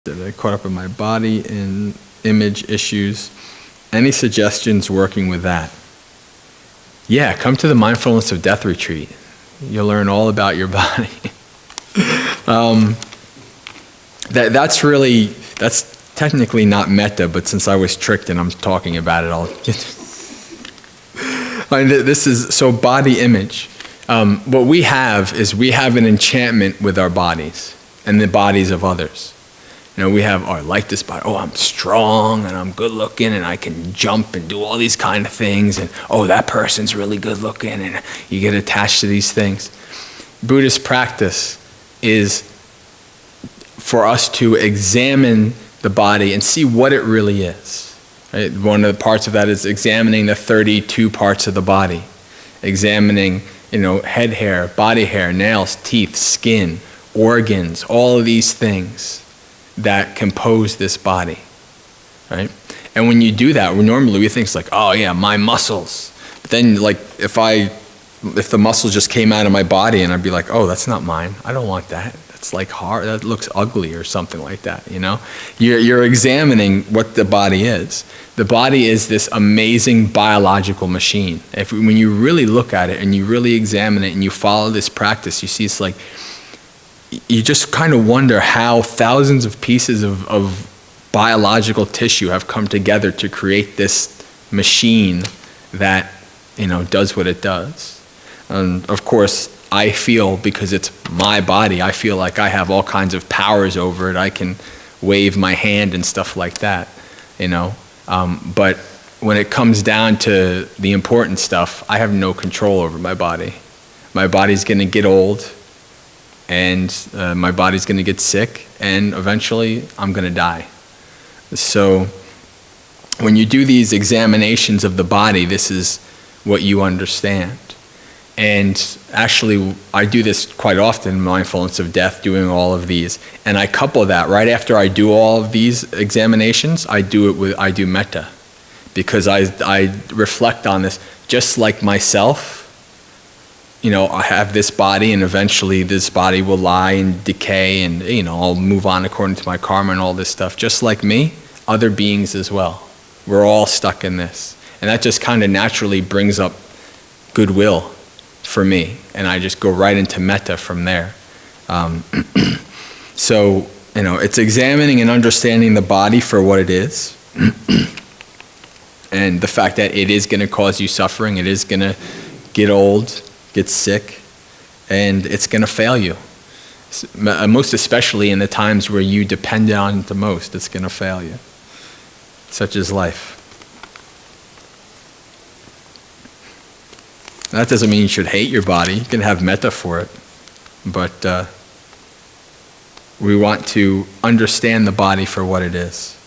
caught up in my body and image issues. Any suggestions working with that? Yeah, come to the Mindfulness of Death retreat. You'll learn all about your body. That's technically not metta, but since I was tricked and I'm talking about it, this is, so body image. What we have is we have an enchantment with our bodies and the bodies of others. You know, we have, oh, I like this body. Oh, I'm strong and I'm good looking and I can jump and do all these kind of things. And oh, that person's really good looking, and you get attached to these things. Buddhist practice is for us to examine the body and see what it really is. Right? One of the parts of that is examining the 32 parts of the body. Examining, head hair, body hair, nails, teeth, skin, organs, all of these things that compose this body, right? And when you do that, normally we think it's like, oh yeah, my muscles. But then, like, if the muscles just came out of my body, and I'd be like, oh, that's not mine. I don't want that. That's like hard. That looks ugly or something like that. You're examining what the body is. The body is this amazing biological machine. When you really look at it and you really examine it and you follow this practice, you see it's like, you just kind of wonder how thousands of pieces of biological tissue have come together to create this machine that, does what it does. And of course, I feel, because it's my body, I feel like I have all kinds of powers over it. I can wave my hand and stuff like that, But when it comes down to the important stuff, I have no control over my body. My body's going to get old. And my body's going to get sick, and eventually I'm going to die. So when you do these examinations of the body, this is what you understand. And actually, I do this quite often, Mindfulness of Death, doing all of these. And I couple that, right after I do all of these examinations, I do metta. Because I reflect on this, just like myself. I have this body, and eventually this body will lie and decay, and I'll move on according to my karma and all this stuff. Just like me, other beings as well. We're all stuck in this. And that just kind of naturally brings up goodwill for me. And I just go right into metta from there. So, it's examining and understanding the body for what it is. And the fact that it is going to cause you suffering. It is going to get old, get sick, and it's going to fail you. Most especially in the times where you depend on it the most, it's going to fail you. Such is life. That doesn't mean you should hate your body. You can have metta for it. But we want to understand the body for what it is.